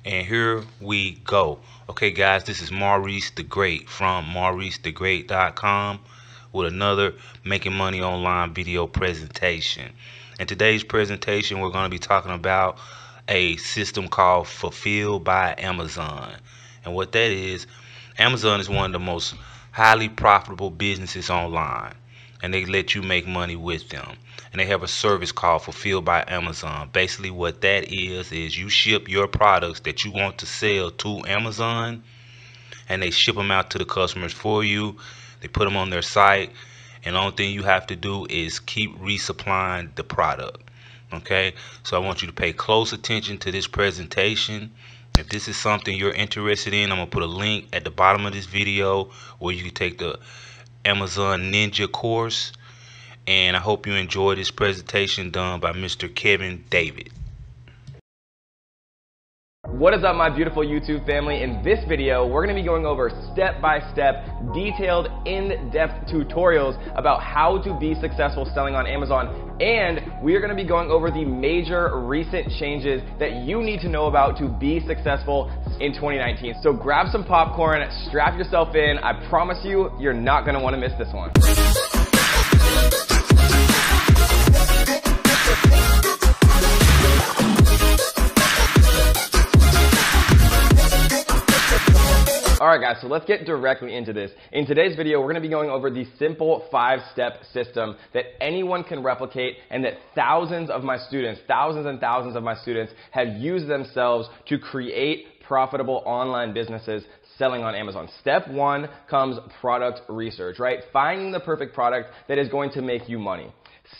And here we go. Okay, guys, this is Maurice the Great from MauriceTheGreat.com with another Making Money Online video presentation. In today's presentation, we're going to be talking about a system called Fulfilled by Amazon. And what that is, Amazon is one of the most highly profitable businesses online, and they let you make money with them. And they have a service called Fulfilled by Amazon. Basically what that is you ship your products that you want to sell to Amazon, and they ship them out to the customers for you. They put them on their site, and the only thing you have to do is keep resupplying the product. Okay, so I want you to pay close attention to this presentation. If this is something you're interested in, I'm gonna put a link at the bottom of this video where you can take the Amazon Ninja course. And I hope you enjoy this presentation done by Mr. Kevin David. What is up, my beautiful YouTube family? In this video, we're going to be going over step-by-step, detailed, in-depth tutorials about how to be successful selling on Amazon. And we are going to be going over the major recent changes that you need to know about to be successful in 2019. So grab some popcorn, strap yourself in. I promise you, you're not going to want to miss this one. Alright guys, so let's get directly into this. In today's video, we're going to be going over the simple 5-step system that anyone can replicate and that thousands and thousands of my students have used themselves to create profitable online businesses selling on Amazon. Step 1 comes product research, right? Finding the perfect product that is going to make you money.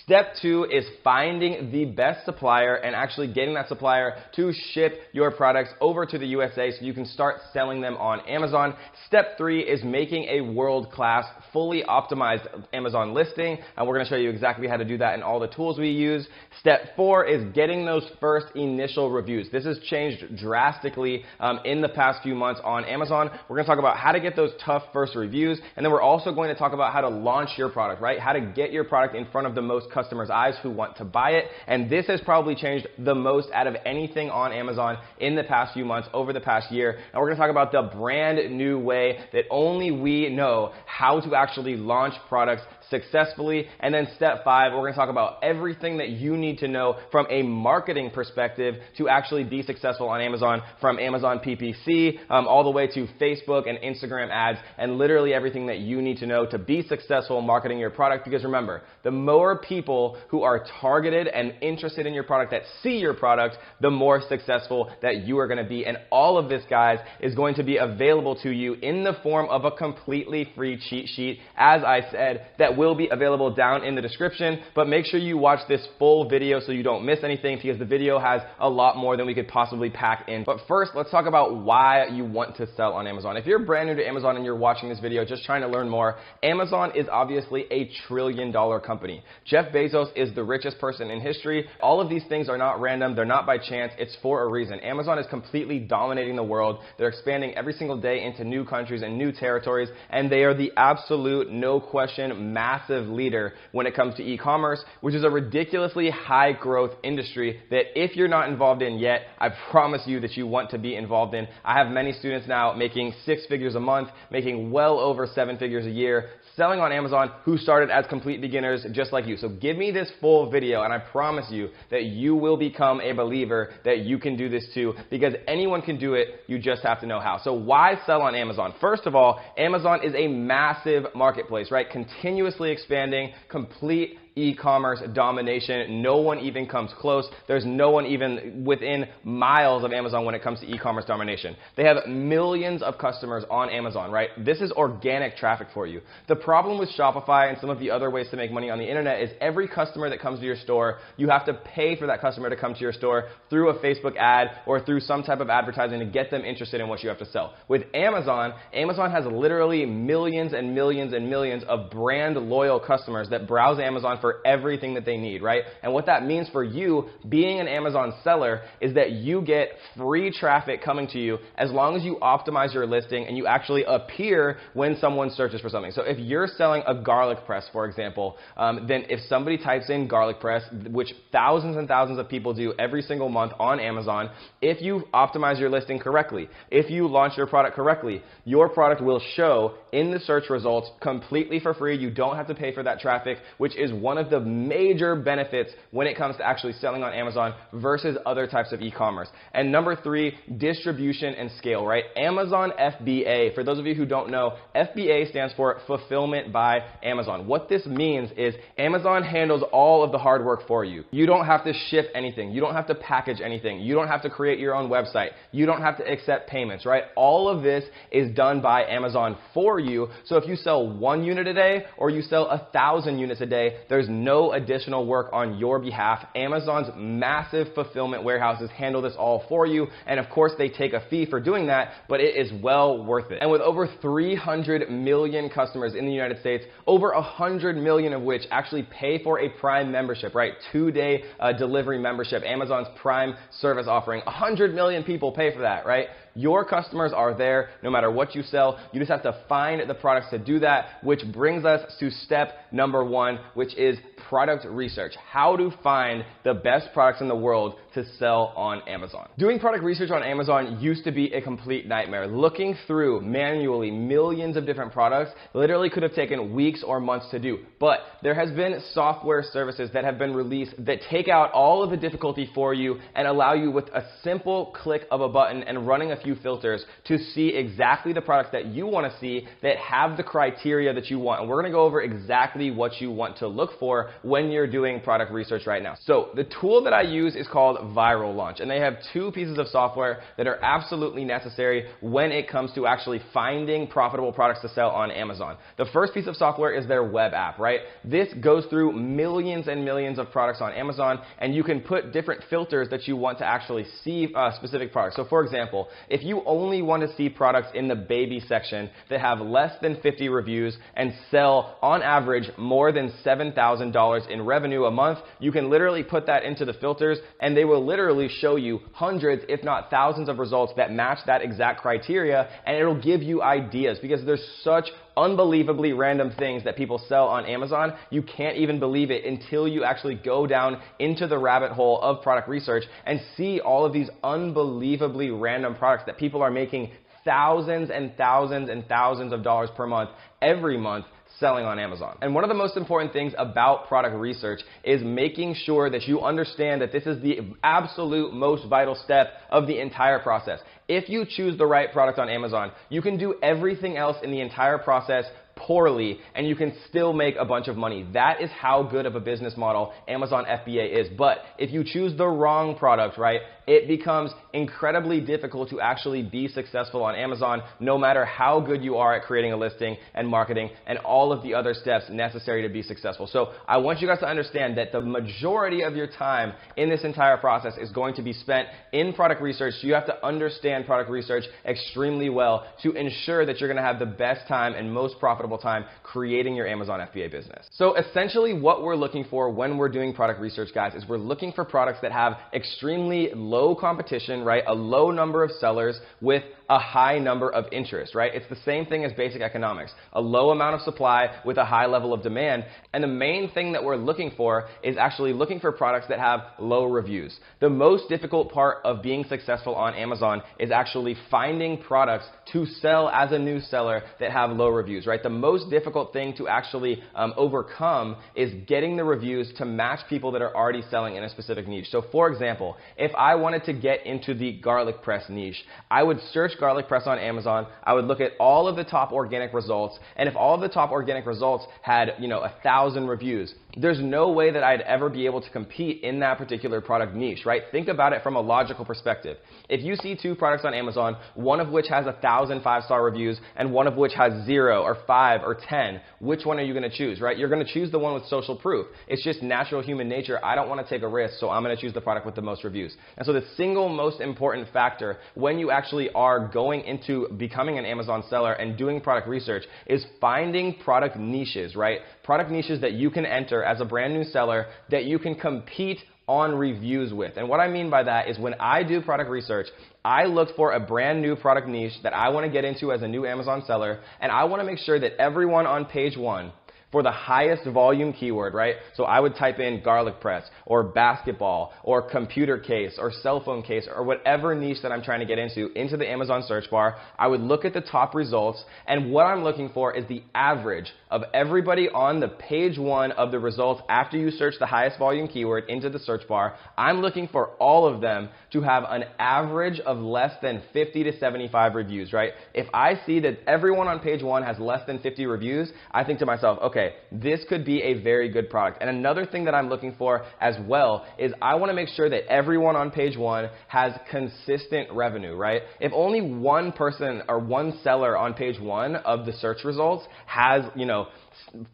Step 2 is finding the best supplier and actually getting that supplier to ship your products over to the USA so you can start selling them on Amazon. Step 3 is making a world-class, fully optimized Amazon listing, and we're going to show you exactly how to do that and all the tools we use. Step 4 is getting those first initial reviews. This has changed drastically in the past few months on Amazon. We're going to talk about how to get those tough first reviews, and then we're also going to talk about how to launch your product, right? How to get your product in front of the most customers' eyes who want to buy it. And this has probably changed the most out of anything on Amazon in the past few months, over the past year. And we're going to talk about the brand new way that only we know how to actually launch products successfully. And then step 5, we're going to talk about everything that you need to know from a marketing perspective to actually be successful on Amazon, from Amazon PPC all the way to Facebook and Instagram ads, and literally everything that you need to know to be successful marketing your product. Because remember, the more people who are targeted and interested in your product, that see your product, the more successful that you are going to be. And all of this, guys, is going to be available to you in the form of a completely free cheat sheet, as I said, that will be available down in the description. But make sure you watch this full video so you don't miss anything, because the video has a lot more than we could possibly pack in. But first, let's talk about why you want to sell on Amazon. If you're brand new to Amazon and you're watching this video just trying to learn more, Amazon is obviously a $1 trillion company. Jeff Bezos is the richest person in history. All of these things are not random. They're not by chance. It's for a reason. Amazon is completely dominating the world. They're expanding every single day into new countries and new territories, and they are the absolute, no question, massive leader when it comes to e-commerce, which is a ridiculously high growth industry that if you're not involved in yet, I promise you that you want to be involved in. I have many students now making 6 figures a month, making well over 7 figures a year, selling on Amazon, who started as complete beginners just like you. So give me this full video and I promise you that you will become a believer that you can do this too, because anyone can do it. You just have to know how. So why sell on Amazon? First of all, Amazon is a massive marketplace, right? Continuously expanding, complete e-commerce domination. No one even comes close. There's no one even within miles of Amazon when it comes to e-commerce domination. They have millions of customers on Amazon, right? This is organic traffic for you. The problem with Shopify and some of the other ways to make money on the internet is every customer that comes to your store, you have to pay for that customer to come to your store through a Facebook ad or through some type of advertising to get them interested in what you have to sell. With Amazon, Amazon has literally millions and millions and millions of brand loyal customers that browse Amazon for for everything that they need, right? And what that means for you being an Amazon seller is that you get free traffic coming to you as long as you optimize your listing and you actually appear when someone searches for something. So if you're selling a garlic press, for example, then if somebody types in garlic press, which thousands and thousands of people do every single month on Amazon, if you optimize your listing correctly, if you launch your product correctly, your product will show in the search results completely for free. You don't have to pay for that traffic, which is one of the major benefits when it comes to actually selling on Amazon versus other types of e-commerce. And number three, distribution and scale, right? Amazon FBA, for those of you who don't know, FBA stands for Fulfillment by Amazon. What this means is Amazon handles all of the hard work for you. You don't have to ship anything. You don't have to package anything. You don't have to create your own website. You don't have to accept payments, right? All of this is done by Amazon for you. So if you sell 1 unit a day or you sell 1,000 units a day, there's no additional work on your behalf. Amazon's massive fulfillment warehouses handle this all for you. And of course, they take a fee for doing that, but it is well worth it. And with over 300 million customers in the United States, over 100 million of which actually pay for a Prime membership, right? 2-day delivery membership, Amazon's Prime service offering. 100 million people pay for that, right? Your customers are there no matter what you sell. You just have to find the products to do that, which brings us to step number one, which is product research. How to find the best products in the world to sell on Amazon. Doing product research on Amazon used to be a complete nightmare. Looking through manually millions of different products literally could have taken weeks or months to do. But there has been software services that have been released that take out all of the difficulty for you and allow you with a simple click of a button and running a few filters to see exactly the products that you want to see that have the criteria that you want. And we're going to go over exactly what you want to look for when you're doing product research right now. So the tool that I use is called Viral Launch, and they have 2 pieces of software that are absolutely necessary when it comes to actually finding profitable products to sell on Amazon. The first piece of software is their web app, right? This goes through millions and millions of products on Amazon, and you can put different filters that you want to actually see specific products. So for example, if you only want to see products in the baby section that have less than 50 reviews and sell on average more than $7,000 in revenue a month, you can literally put that into the filters and they will literally show you hundreds, if not thousands of results that match that exact criteria, and it'll give you ideas because there's such unbelievably random things that people sell on Amazon. You can't even believe it until you actually go down into the rabbit hole of product research and see all of these unbelievably random products that people are making thousands and thousands and thousands of dollars per month, every month, selling on Amazon. And one of the most important things about product research is making sure that you understand that this is the absolute most vital step of the entire process. If you choose the right product on Amazon, you can do everything else in the entire process poorly and you can still make a bunch of money. That is how good of a business model Amazon FBA is. But if you choose the wrong product, right, it becomes incredibly difficult to actually be successful on Amazon, no matter how good you are at creating a listing and marketing and all of the other steps necessary to be successful. So I want you guys to understand that the majority of your time in this entire process is going to be spent in product research. You have to understand product research extremely well to ensure that you're going to have the best time and most profitable time creating your Amazon FBA business. So essentially what we're looking for when we're doing product research, guys, is we're looking for products that have extremely low competition, right? A low number of sellers with a high number of interest, right? It's the same thing as basic economics. A low amount of supply with a high level of demand. And the main thing that we're looking for is actually looking for products that have low reviews. The most difficult part of being successful on Amazon is actually finding products to sell as a new seller that have low reviews, right? The most difficult thing to actually overcome is getting the reviews to match people that are already selling in a specific niche. So for example, if I wanted to get into the garlic press niche, I would search garlic press on Amazon. I would look at all of the top organic results, and if all of the top organic results had, 1,000 reviews, there's no way that I'd ever be able to compete in that particular product niche, right? Think about it from a logical perspective. If you see 2 products on Amazon, one of which has 1,000 5-star reviews and one of which has 0 or 5 or 10, which one are you going to choose, right? You're going to choose the one with social proof. It's just natural human nature. I don't want to take a risk, so I'm going to choose the product with the most reviews. And so the single most important factor when you actually are going into becoming an Amazon seller and doing product research is finding product niches, right? product niches that you can enter as a brand new seller that you can compete on reviews with. And what I mean by that is when I do product research, I look for a brand new product niche that I want to get into as a new Amazon seller, and I want to make sure that everyone on page one for the highest volume keyword, right? So I would type in garlic press or basketball or computer case or cell phone case or whatever niche that I'm trying to get into the Amazon search bar. I would look at the top results, and what I'm looking for is the average of everybody on the page one of the results after you search the highest volume keyword into the search bar. I'm looking for all of them to have an average of less than 50 to 75 reviews, right? If I see that everyone on page one has less than 50 reviews, I think to myself, okay, this could be a very good product. And another thing that I'm looking for as well is I want to make sure that everyone on page one has consistent revenue, right? If only one person or one seller on page one of the search results has,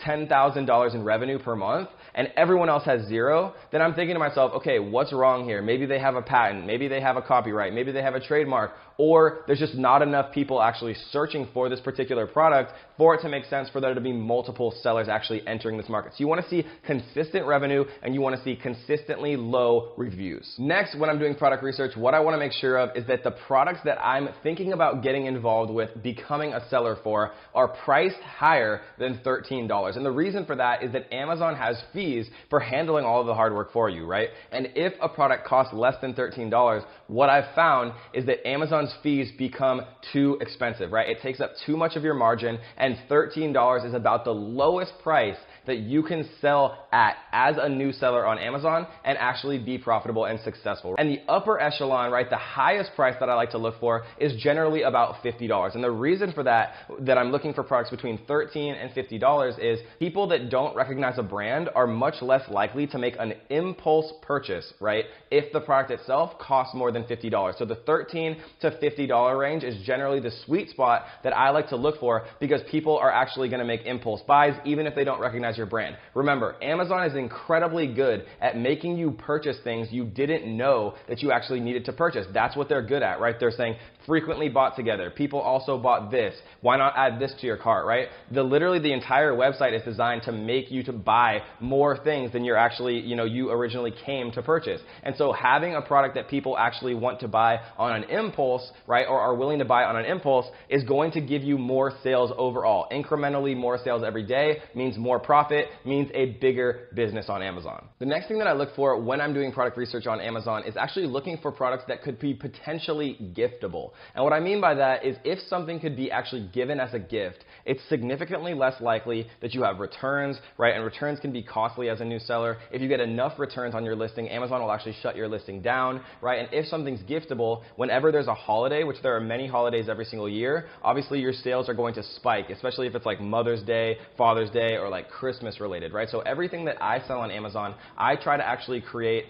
$10,000 in revenue per month and everyone else has zero, then I'm thinking to myself, okay, what's wrong here? Maybe they have a patent, maybe they have a copyright, maybe they have a trademark, or there's just not enough people actually searching for this particular product for it to make sense for there to be multiple sellers actually entering this market. So you want to see consistent revenue and you want to see consistently low reviews. Next, when I'm doing product research, what I want to make sure of is that the products that I'm thinking about getting involved with, becoming a seller for, are priced higher than $13. And the reason for that is that Amazon has fees for handling all of the hard work for you, right? And if a product costs less than $13, what I've found is that Amazon's fees become too expensive, right? It takes up too much of your margin, and $13 is about the lowest price that you can sell at as a new seller on Amazon and actually be profitable and successful. And the upper echelon, right, the highest price that I like to look for is generally about $50. And the reason for that I'm looking for products between $13 and $50 is people that don't recognize a brand are much less likely to make an impulse purchase, right, if the product itself costs more than $50. So the $13 to $50 range is generally the sweet spot that I like to look for because people are actually going to make impulse buys even if they don't recognize your brand. Remember, Amazon is incredibly good at making you purchase things you didn't know that you actually needed to purchase. That's what they're good at, right? They're saying frequently bought together. People also bought this. Why not add this to your cart, right? Literally the entire website is designed to make you to buy more things than you're actually, you originally came to purchase. And so having a product that people actually want to buy on an impulse, right, or are willing to buy on an impulse is going to give you more sales overall. Incrementally more sales every day means more profit, means a bigger business on Amazon. The next thing that I look for when I'm doing product research on Amazon is actually looking for products that could be potentially giftable. And what I mean by that is if something could be actually given as a gift, it's significantly less likely that you have returns, right? And returns can be costly as a new seller. If you get enough returns on your listing, Amazon will actually shut your listing down, right? And if something's giftable, whenever there's a holiday, which there are many holidays every single year, obviously your sales are going to spike, especially if it's like Mother's Day, Father's Day, or like Christmas related, right? So everything that I sell on Amazon, I try to actually create,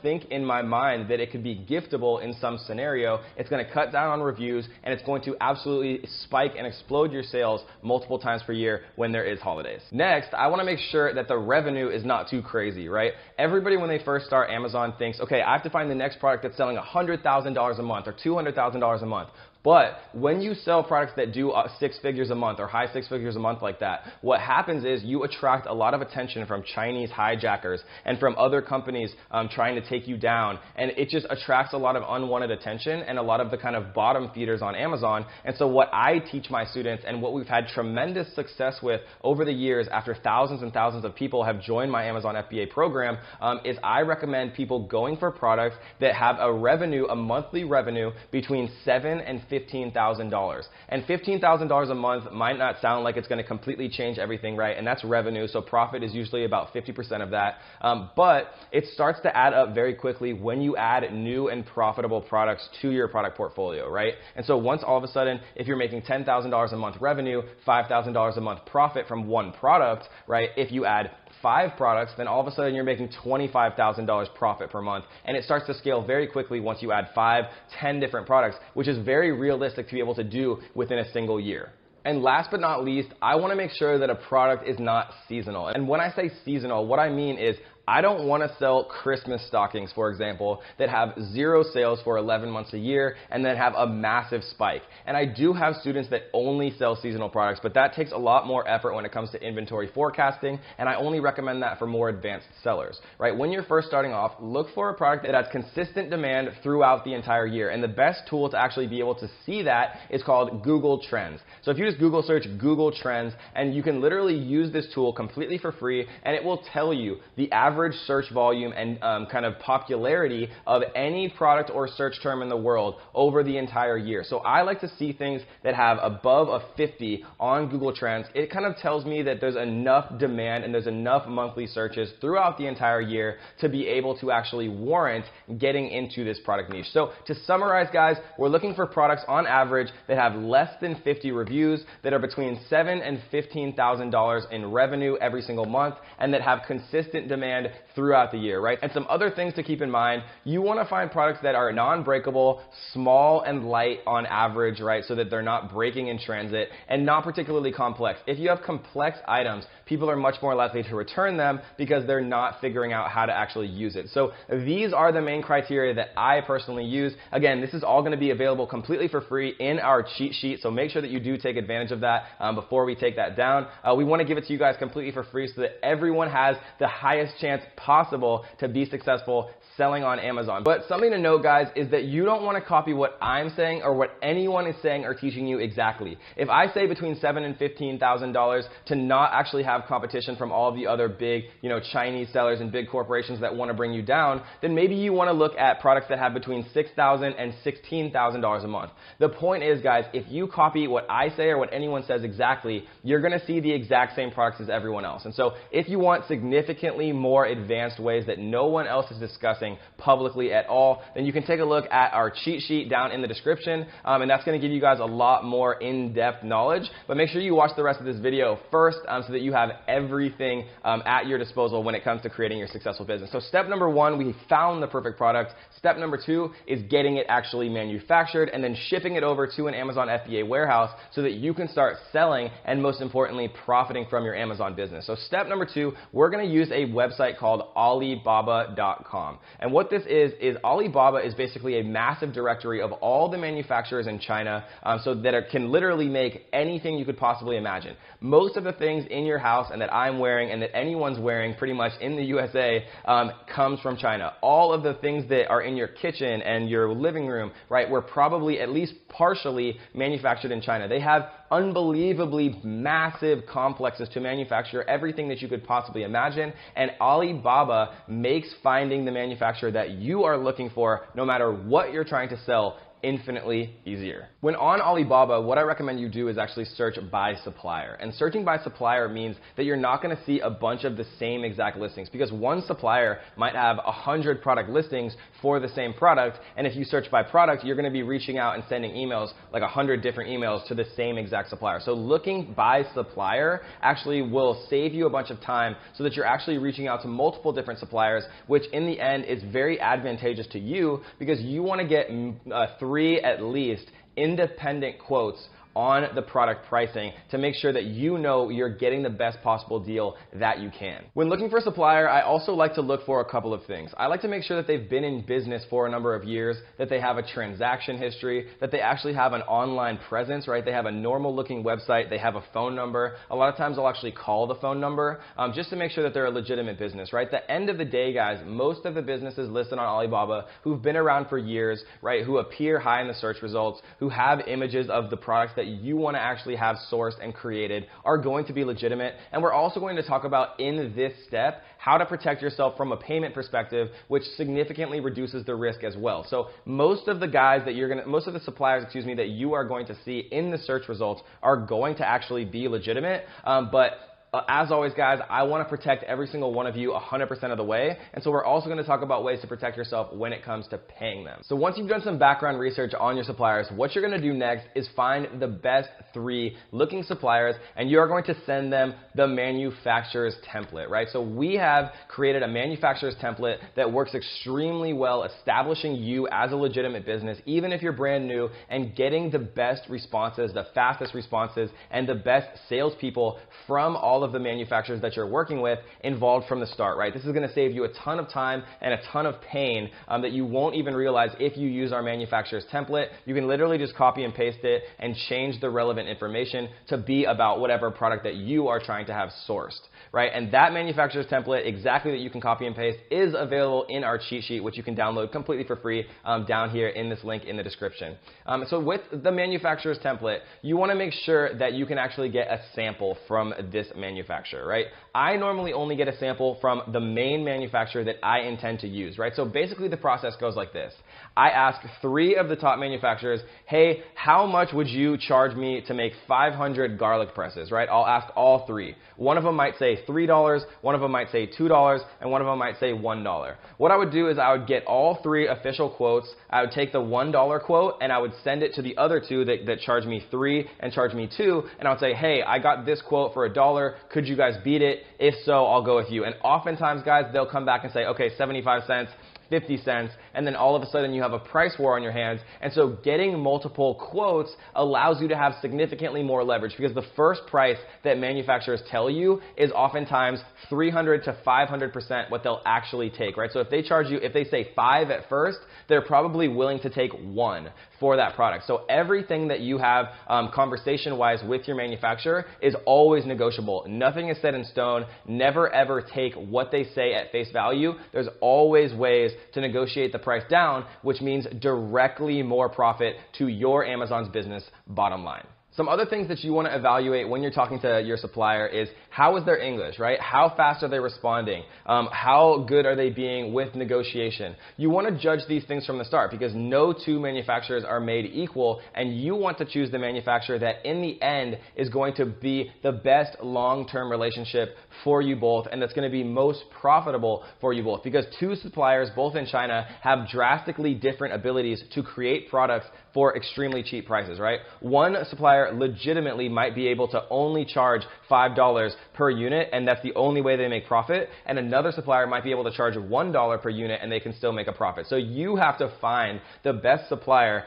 think in my mind that it could be giftable in some scenario. It's going to cut down on reviews, and it's going to absolutely spike and explode your sales multiple times per year when there is holidays. Next, I want to make sure that the revenue is not too crazy, right? Everybody when they first start Amazon thinks, okay, I have to find the next product that's selling $100,000 a month or $200,000 a month. But when you sell products that do 6 figures a month or high 6 figures a month like that, what happens is you attract a lot of attention from Chinese hijackers and from other companies trying to take you down. And it just attracts a lot of unwanted attention and a lot of the kind of bottom feeders on Amazon. And so what I teach my students and what we've had tremendous success with over the years after thousands and thousands of people have joined my Amazon FBA program is I recommend people going for products that have a monthly revenue between $7,000 and $15,000. And $15,000 a month might not sound like it's going to completely change everything, right? And that's revenue, so profit is usually about 50% of that. But it starts to add up very quickly when you add new and profitable products to your product portfolio, right? And so once all of a sudden, if you're making $10,000 a month revenue, $5,000 a month profit from one product, right? If you add 5 products, then all of a sudden you're making $25,000 profit per month. And it starts to scale very quickly once you add 5, 10 different products, which is very realistic to be able to do within a single year. And last but not least, I want to make sure that a product is not seasonal. And when I say seasonal, what I mean is I don't want to sell Christmas stockings, for example, that have 0 sales for 11 months a year and then have a massive spike. And I do have students that only sell seasonal products, but that takes a lot more effort when it comes to inventory forecasting, and I only recommend that for more advanced sellers, right? When you're first starting off, look for a product that has consistent demand throughout the entire year, and the best tool to actually be able to see that is called Google Trends. So if you just Google search Google Trends, and you can literally use this tool completely for free, and it will tell you the average search volume and kind of popularity of any product or search term in the world over the entire year. So I like to see things that have above a 50 on Google Trends. It kind of tells me that there's enough demand and there's enough monthly searches throughout the entire year to be able to actually warrant getting into this product niche. So to summarize, guys, we're looking for products on average that have less than 50 reviews, that are between $7,000 and $15,000 in revenue every single month, and that have consistent demand throughout the year, right? And some other things to keep in mind, you want to find products that are non-breakable, small and light on average, right? So that they're not breaking in transit, and not particularly complex. If you have complex items, people are much more likely to return them because they're not figuring out how to actually use it. So these are the main criteria that I personally use. Again, this is all going to be available completely for free in our cheat sheet, so make sure that you do take advantage of that before we take that down. We want to give it to you guys completely for free so that everyone has the highest chance possible to be successful selling on Amazon. But something to note, guys, is that you don't want to copy what I'm saying or what anyone is saying or teaching you exactly. If I say between $7,000 and $15,000 to not actually have competition from all of the other big, Chinese sellers and big corporations that want to bring you down, then maybe you want to look at products that have between $6,000 and $16,000 a month. The point is, guys, if you copy what I say or what anyone says exactly, you're going to see the exact same products as everyone else. And so if you want significantly more advanced ways that no one else is discussing publicly at all, then you can take a look at our cheat sheet down in the description, and that's going to give you guys a lot more in-depth knowledge. But make sure you watch the rest of this video first so that you have everything at your disposal when it comes to creating your successful business. So step number 1, we found the perfect product. Step number 2 is getting it actually manufactured and then shipping it over to an Amazon FBA warehouse so that you can start selling and, most importantly, profiting from your Amazon business. So step number 2, we're going to use a website called Alibaba.com. And what this is Alibaba is basically a massive directory of all the manufacturers in China, so that it can literally make anything you could possibly imagine. Most of the things in your house and that I'm wearing and that anyone's wearing pretty much in the USA comes from China. All of the things that are in your kitchen and your living room, right, were probably at least partially manufactured in China. They have unbelievably massive complexes to manufacture everything that you could possibly imagine, and Alibaba makes finding the manufacturer that you are looking for, no matter what you're trying to sell, infinitely easier. When on Alibaba, what I recommend you do is actually search by supplier. And searching by supplier means that you're not going to see a bunch of the same exact listings, because one supplier might have 100 product listings for the same product, and if you search by product, you're going to be reaching out and sending emails, like 100 different emails to the same exact supplier. So looking by supplier actually will save you a bunch of time so that you're actually reaching out to multiple different suppliers, which in the end is very advantageous to you because you want to get 3 at least independent quotes on the product pricing to make sure that you know you're getting the best possible deal that you can. When looking for a supplier, I also like to look for a couple of things. I like to make sure that they've been in business for a number of years, that they have a transaction history, that they actually have an online presence, right? They have a normal looking website, they have a phone number. A lot of times I'll actually call the phone number just to make sure that they're a legitimate business, right? At the end of the day, guys, most of the businesses listed on Alibaba who've been around for years, right, who appear high in the search results, who have images of the products that you want to actually have sourced and created are going to be legitimate. And we're also going to talk about in this step how to protect yourself from a payment perspective, which significantly reduces the risk as well. So most of the suppliers, that you are going to see in the search results are going to actually be legitimate, but as always, guys, I want to protect every single one of you 100% of the way, and so we're also going to talk about ways to protect yourself when it comes to paying them. So once you've done some background research on your suppliers, what you're going to do next is find the best 3 looking suppliers, and you're going to send them the manufacturer's template, right? So we have created a manufacturer's template that works extremely well establishing you as a legitimate business, even if you're brand new, and getting the best responses, the fastest responses, and the best salespeople from all all of the manufacturers that you're working with involved from the start, right? This is going to save you a ton of time and a ton of pain that you won't even realize if you use our manufacturer's template. You can literally just copy and paste it and change the relevant information to be about whatever product that you are trying to have sourced, right? And that manufacturer's template, exactly that you can copy and paste, is available in our cheat sheet, which you can download completely for free down here in this link in the description. So with the manufacturer's template, you want to make sure that you can actually get a sample from this manufacturer, right? I normally only get a sample from the main manufacturer that I intend to use, right? So basically the process goes like this. I ask 3 of the top manufacturers, hey, how much would you charge me to make 500 garlic presses, right? I'll ask all 3. One of them might say $3, one of them might say $2, and one of them might say $1. What I would do is I would get all 3 official quotes. I would take the $1 quote and I would send it to the other 2 that charge me $3 and charge me $2, and I would say, hey, I got this quote for $1. Could you guys beat it? If so, I'll go with you. And oftentimes, guys, they'll come back and say, okay, 75 cents. 50 cents, and then all of a sudden you have a price war on your hands. And so getting multiple quotes allows you to have significantly more leverage, because the first price that manufacturers tell you is oftentimes 300 to 500% what they'll actually take, right? So if they charge you, if they say 5 at first, they're probably willing to take 1 for that product. So everything that you have conversation-wise with your manufacturer is always negotiable. Nothing is set in stone. Never ever take what they say at face value. There's always ways to negotiate the price down, which means directly more profit to your Amazon's business bottom line. Some other things that you want to evaluate when you're talking to your supplier is, how is their English, right? How fast are they responding? How good are they being with negotiation? You want to judge these things from the start, because no 2 manufacturers are made equal, and you want to choose the manufacturer that in the end is going to be the best long-term relationship for you both, and that's going to be most profitable for you both, because 2 suppliers, both in China, have drastically different abilities to create products for extremely cheap prices, right? One supplier legitimately might be able to only charge $5 per unit, and that's the only way they make profit, and another supplier might be able to charge $1 per unit and they can still make a profit. So you have to find the best supplier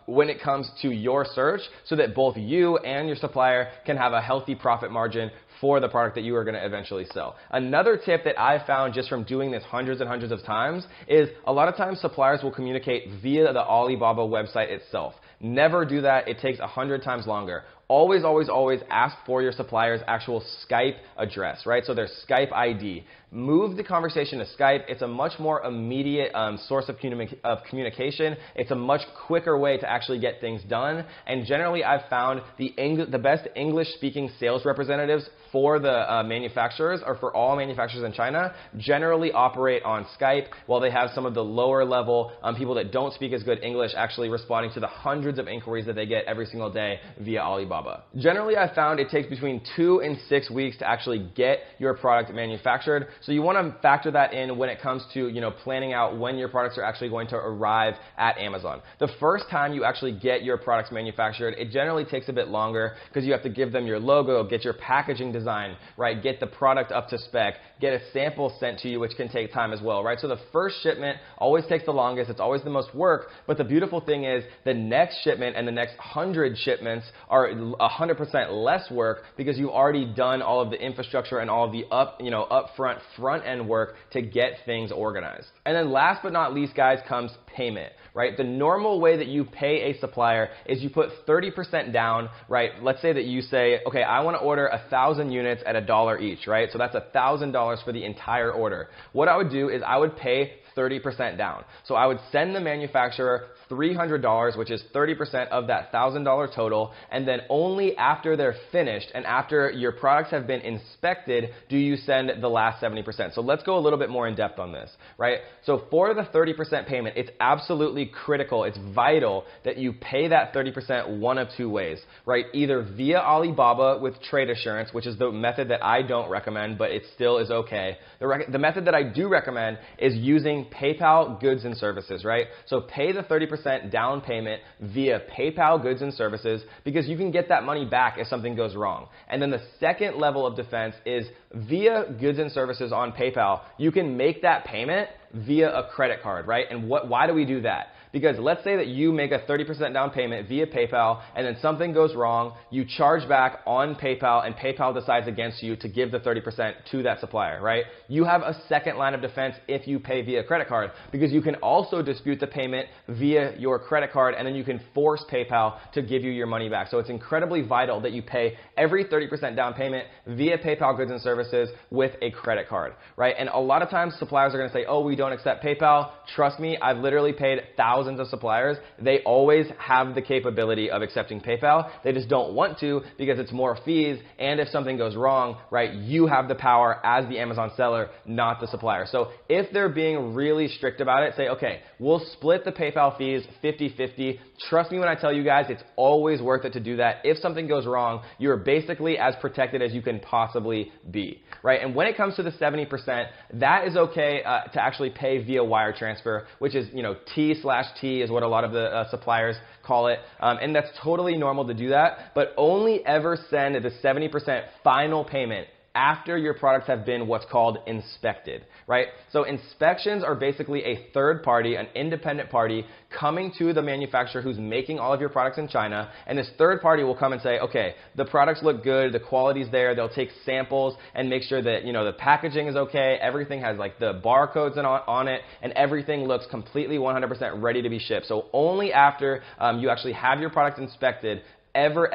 when it comes to your search, so that both you and your supplier can have a healthy profit margin for the product that you are going to eventually sell. Another tip that I found just from doing this hundreds and hundreds of times is, a lot of times suppliers will communicate via the Alibaba website itself. Never do that. It takes 100 times longer. Always, always, always ask for your supplier's actual Skype address, right? So their Skype ID. Move the conversation to Skype. It's a much more immediate source of communication. It's a much quicker way to actually get things done. And generally, I've found the best English-speaking sales representatives for the manufacturers, or for all manufacturers in China, generally operate on Skype, while they have some of the lower level people that don't speak as good English actually responding to the hundreds of inquiries that they get every single day via Alibaba. Generally, I've found it takes between 2 and 6 weeks to actually get your product manufactured. So you want to factor that in when it comes to, planning out when your products are actually going to arrive at Amazon. The first time you actually get your products manufactured, it generally takes a bit longer, because you have to give them your logo, get your packaging design, right? Get the product up to spec, get a sample sent to you, which can take time as well, right? So the first shipment always takes the longest. It's always the most work. But the beautiful thing is, the next shipment and the next 100 shipments are 100% less work, because you've already done all of the infrastructure and all of the upfront front-end work to get things organized. And then last but not least, guys, comes payment, right? The normal way that you pay a supplier is you put 30% down, right? Let's say that you say, okay, I want to order 1,000 units at $1 each, right? So that's $1,000 for the entire order. What I would do is I would pay 30% down. So I would send the manufacturer $300, which is 30% of that $1,000 total, and then only after they're finished and after your products have been inspected do you send the last 70%. So let's go a little bit more in depth on this, right? So for the 30% payment, it's absolutely critical, it's vital that you pay that 30% one of 2 ways, right? Either via Alibaba with trade assurance, which is the method that I don't recommend, but it still is okay. The method that I do recommend is using PayPal goods and services, right? So pay the 30% down payment via PayPal goods and services, because you can get that money back if something goes wrong. And then the second level of defense is via goods and services on PayPal. You can make that payment via a credit card, right? And why do we do that? Because let's say that you make a 30% down payment via PayPal and then something goes wrong, you charge back on PayPal and PayPal decides against you to give the 30% to that supplier, right? You have a second line of defense if you pay via credit card, because you can also dispute the payment via your credit card and then you can force PayPal to give you your money back. So it's incredibly vital that you pay every 30% down payment via PayPal goods and services with a credit card, right? And a lot of times suppliers are going to say, oh, we don't accept PayPal. Trust me, I've literally paid thousands of suppliers. They always have the capability of accepting PayPal. They just don't want to because it's more fees, and if something goes wrong, right, you have the power as the Amazon seller, not the supplier. So if they're being really strict about it, say, okay, we'll split the PayPal fees 50-50. Trust me when I tell you guys, it's always worth it to do that. If something goes wrong, you're basically as protected as you can possibly be, right? And when it comes to the 70%, that is okay to actually pay via wire transfer, which is, T/T is what a lot of the suppliers call it. And that's totally normal to do that, but only ever send the 70% final payment after your products have been what's called inspected, right? So inspections are basically a third party, an independent party coming to the manufacturer who's making all of your products in China, and this third party will come and say, okay, the products look good, the quality's there, they'll take samples and make sure that, the packaging is okay, everything has like the barcodes on it, and everything looks completely 100% ready to be shipped. So only after you actually have your product inspected, ever,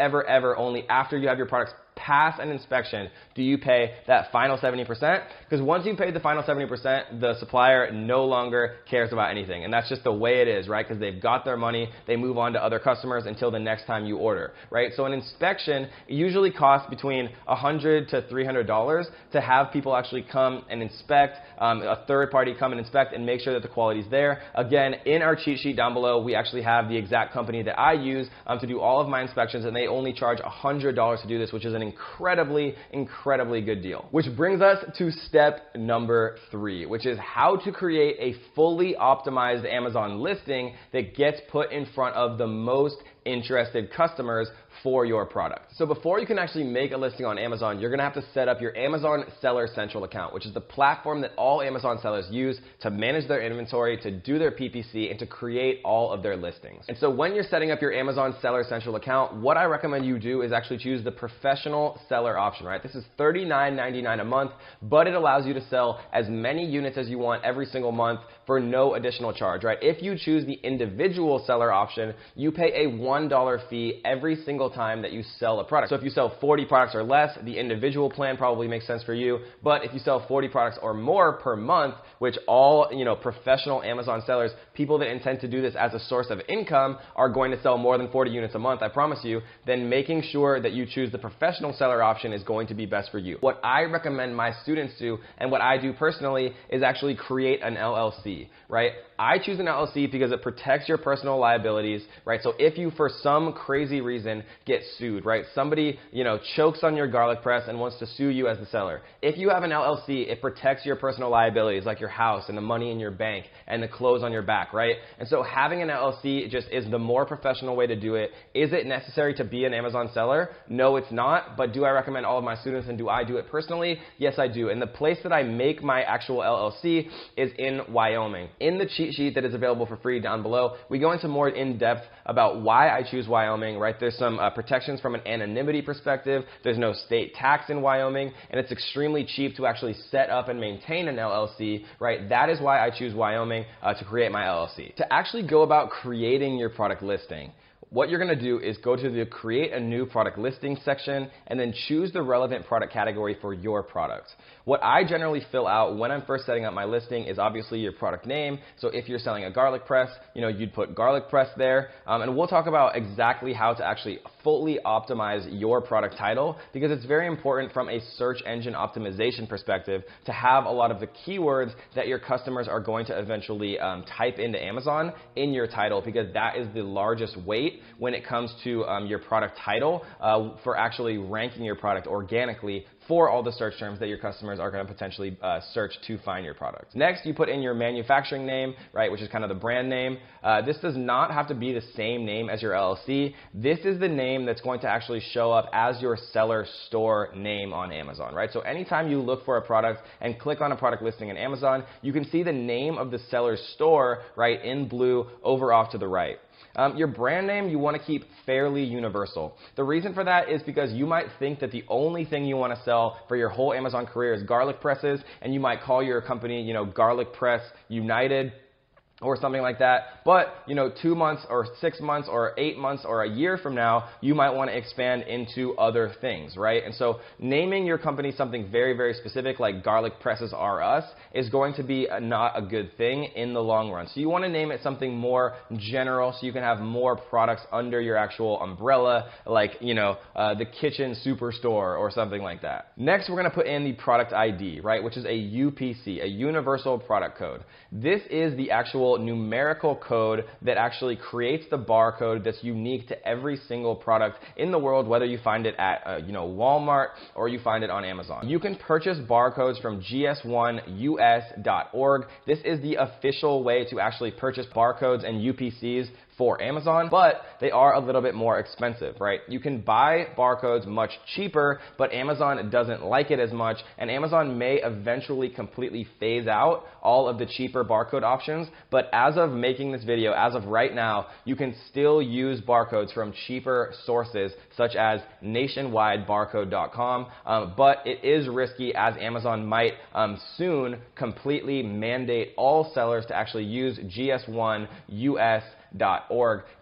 only after you have your products pass an inspection do you pay that final 70%, because once you pay the final 70%, the supplier no longer cares about anything, and that's just the way it is, right? Because they've got their money, they move on to other customers until the next time you order, right? So an inspection usually costs between $100 to $300 to have people actually come and inspect, a third party come and inspect and make sure that the quality's there. Again, in our cheat sheet down below, we actually have the exact company that I use to do all of my inspections, and they only charge $100 to do this, which is an incredibly good deal. Which brings us to step number 3, which is how to create a fully optimized Amazon listing that gets put in front of the most interested customers for your product. So before you can actually make a listing on Amazon, you're going to have to set up your Amazon Seller Central account, which is the platform that all Amazon sellers use to manage their inventory, to do their PPC, and to create all of their listings. And so when you're setting up your Amazon Seller Central account, what I recommend you do is actually choose the professional seller option, right? This is $39.99 a month, but it allows you to sell as many units as you want every single month for no additional charge, right? If you choose the individual seller option, you pay a $1 fee every single time that you sell a product. So if you sell 40 products or less, the individual plan probably makes sense for you. But if you sell 40 products or more per month, which all, professional Amazon sellers, people that intend to do this as a source of income, are going to sell more than 40 units a month, I promise you, then making sure that you choose the professional seller option is going to be best for you. What I recommend my students do, and what I do personally, is actually create an LLC, right? I choose an LLC because it protects your personal liabilities, right? So if you, for some crazy reason, get sued, right? Somebody, chokes on your garlic press and wants to sue you as the seller. If you have an LLC, it protects your personal liabilities, like your house and the money in your bank and the clothes on your back, right? And so having an LLC just is the more professional way to do it. Is it necessary to be an Amazon seller? No, it's not. But do I recommend all of my students, and do I do it personally? Yes, I do. And the place that I make my actual LLC is in Wyoming. In the cheat sheet that is available for free down below, we go into more in depth about why I choose Wyoming, right? There's some protections from an anonymity perspective. There's no state tax in Wyoming, and it's extremely cheap to actually set up and maintain an LLC, right? That is why I choose Wyoming to create my LLC. To actually go about creating your product listing, what you're going to do is go to the Create a New Product Listing section and then choose the relevant product category for your product. What I generally fill out when I'm first setting up my listing is obviously your product name. So if you're selling a garlic press, you'd put garlic press there. And we'll talk about exactly how to actually fully optimize your product title, because it's very important from a search engine optimization perspective to have a lot of the keywords that your customers are going to eventually type into Amazon in your title, because that is the largest weight when it comes to your product title for actually ranking your product organically for all the search terms that your customers are going to potentially search to find your product. Next, you put in your manufacturing name, right, which is kind of the brand name. This does not have to be the same name as your LLC. This is the name that's going to actually show up as your seller store name on Amazon, right? So anytime you look for a product and click on a product listing in Amazon, you can see the name of the seller's store, right, in blue over off to the right. Your brand name you want to keep fairly universal. The reason for that is because you might think that the only thing you want to sell for your whole Amazon career is garlic presses, and you might call your company, Garlic Press United, or something like that. But, 2 months or 6 months or 8 months or a year from now, you might want to expand into other things, right? And so naming your company something very, very specific like Garlic Presses R Us is going to be not a good thing in the long run. So you want to name it something more general so you can have more products under your actual umbrella, like, the Kitchen Superstore or something like that. Next, we're going to put in the product ID, right, which is a UPC, a Universal Product Code. This is the actual numerical code that actually creates the barcode that's unique to every single product in the world, whether you find it at Walmart or you find it on Amazon. You can purchase barcodes from gs1us.org. This is the official way to actually purchase barcodes and UPCs for Amazon, but they are a little bit more expensive, right? You can buy barcodes much cheaper, but Amazon doesn't like it as much, and Amazon may eventually completely phase out all of the cheaper barcode options, but as of making this video, as of right now, you can still use barcodes from cheaper sources such as nationwidebarcode.com, but it is risky as Amazon might soon completely mandate all sellers to actually use gs1us.org.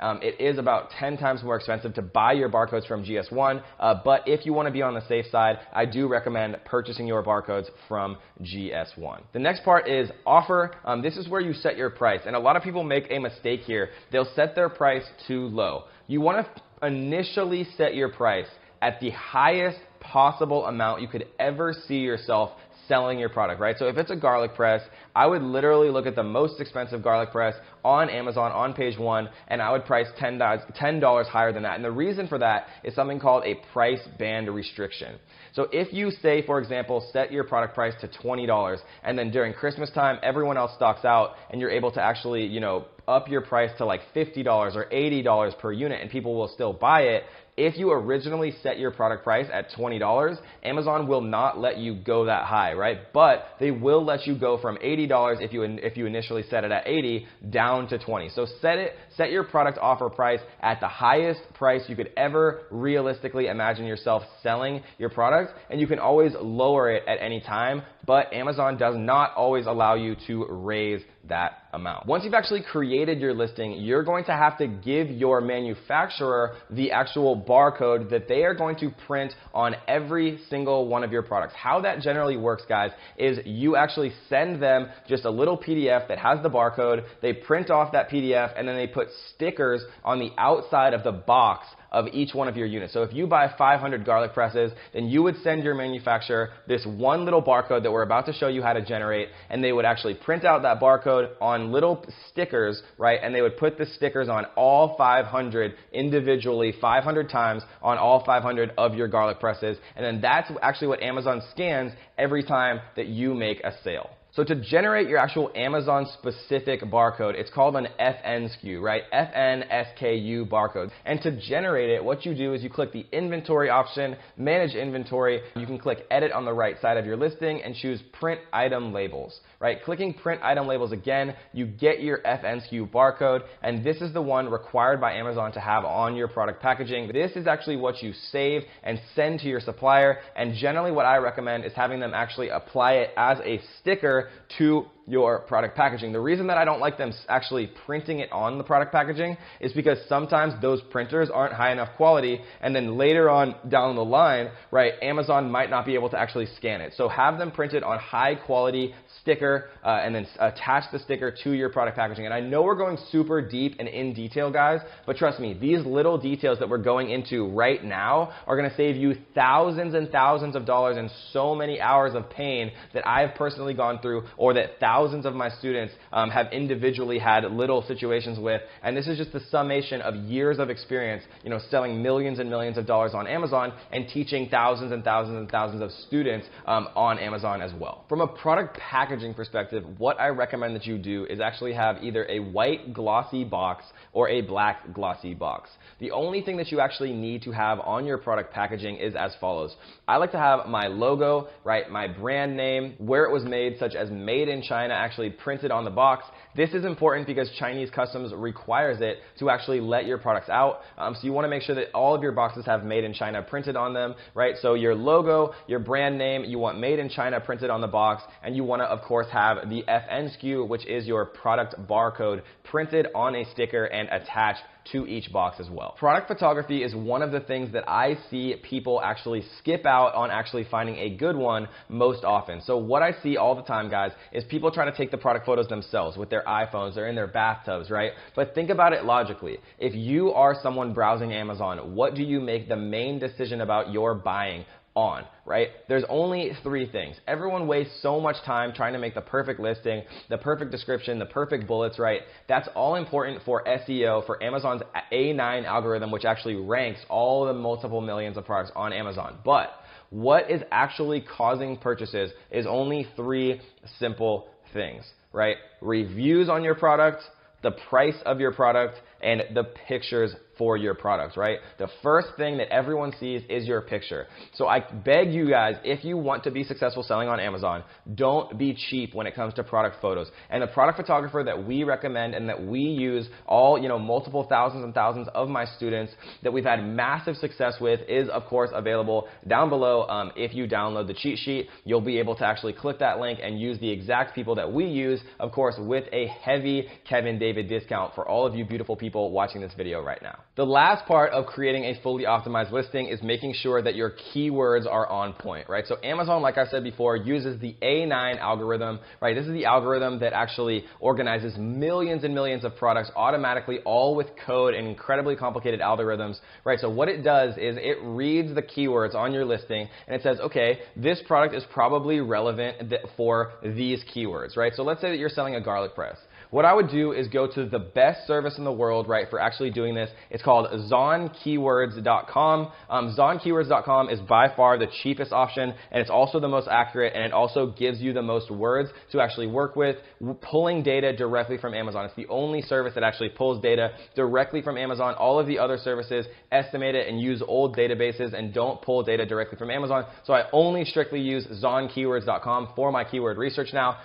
It is about 10 times more expensive to buy your barcodes from GS1, but if you want to be on the safe side, I do recommend purchasing your barcodes from GS1. The next part is offer. This is where you set your price, and a lot of people make a mistake here. They'll set their price too low. You want to initially set your price at the highest possible amount you could ever see yourself selling your product, right? So if it's a garlic press, I would literally look at the most expensive garlic press on Amazon on page 1, and I would price $10 higher than that. And the reason for that is something called a price band restriction. So if you say, for example, set your product price to $20, and then during Christmas time, everyone else stocks out, and you're able to actually, up your price to like $50 or $80 per unit, and people will still buy it. If you originally set your product price at $20, Amazon will not let you go that high, right? But they will let you go from $80 if you initially set it at $80 down to $20. So set your product offer price at the highest price you could ever realistically imagine yourself selling your product, and you can always lower it at any time, but Amazon does not always allow you to raise that amount. Once you've actually created your listing, you're going to have to give your manufacturer the actual barcode that they are going to print on every single one of your products. How that generally works, guys, is you actually send them just a little PDF that has the barcode, they print off that PDF, and then they put stickers on the outside of the box of each one of your units. So if you buy 500 garlic presses, then you would send your manufacturer this one little barcode that we're about to show you how to generate, and they would actually print out that barcode on little stickers, right? And they would put the stickers on all 500 individually, 500 times on all 500 of your garlic presses, and then that's actually what Amazon scans every time that you make a sale. So to generate your actual Amazon specific barcode, it's called an FNSKU, right? FNSKU barcode. And to generate it, what you do is you click the inventory option, manage inventory. You can click edit on the right side of your listing and choose print item labels, right? Clicking print item labels again, you get your FNSKU barcode, and this is the one required by Amazon to have on your product packaging. This is actually what you save and send to your supplier, and generally what I recommend is having them actually apply it as a sticker to your product packaging. The reason that I don't like them actually printing it on the product packaging is because sometimes those printers aren't high enough quality, and then later on down the line, right, Amazon might not be able to actually scan it. So have them printed on high quality sticker and then attach the sticker to your product packaging. And I know we're going super deep and in detail, guys, but trust me, these little details that we're going into right now are going to save you thousands and thousands of dollars and so many hours of pain that I've personally gone through, or that thousands thousands of my students have individually had little situations with, and this is just the summation of years of experience, selling millions and millions of dollars on Amazon and teaching thousands and thousands and thousands of students on Amazon as well. From a product packaging perspective, what I recommend that you do is actually have either a white glossy box or a black glossy box. The only thing that you actually need to have on your product packaging is as follows. I like to have my logo, right, my brand name, where it was made, such as made in China, actually printed on the box. This is important because Chinese customs requires it to actually let your products out. So you want to make sure that all of your boxes have made in China printed on them, right? So your logo, your brand name, you want made in China printed on the box, and you want to, of course, have the FN SKU, which is your product barcode, printed on a sticker and attached to each box as well. Product photography is one of the things that I see people actually skip out on actually finding a good one most often. So what I see all the time, guys, is people trying to take the product photos themselves with their iPhones or in their bathtubs, right? But think about it logically. If you are someone browsing Amazon, what do you make the main decision about your buying on, right? There's only three things. Everyone wastes so much time trying to make the perfect listing, the perfect description, the perfect bullets, right? That's all important for SEO, for Amazon's A9 algorithm, which actually ranks all the multiple millions of products on Amazon. But what is actually causing purchases is only three simple things, right? Reviews on your product, the price of your product, and the pictures for your product, right? The first thing that everyone sees is your picture. So I beg you guys, if you want to be successful selling on Amazon, don't be cheap when it comes to product photos. And the product photographer that we recommend and that we use, all, multiple thousands and thousands of my students that we've had massive success with, is of course available down below. If you download the cheat sheet, you'll be able to actually click that link and use the exact people that we use, of course, with a heavy Kevin David discount for all of you beautiful people watching this video right now. The last part of creating a fully optimized listing is making sure that your keywords are on point, right? So Amazon, like I said before, uses the A9 algorithm, right? This is the algorithm that actually organizes millions and millions of products automatically, all with code and incredibly complicated algorithms, right? So what it does is it reads the keywords on your listing and it says, okay, this product is probably relevant for these keywords, right? So let's say that you're selling a garlic press. What I would do is go to the best service in the world, right, for actually doing this. It's called zonkeywords.com. Zonkeywords.com is by far the cheapest option, and it's also the most accurate, and it also gives you the most words to actually work with, pulling data directly from Amazon. It's the only service that actually pulls data directly from Amazon. All of the other services estimate it and use old databases and don't pull data directly from Amazon. So I only strictly use zonkeywords.com for my keyword research now.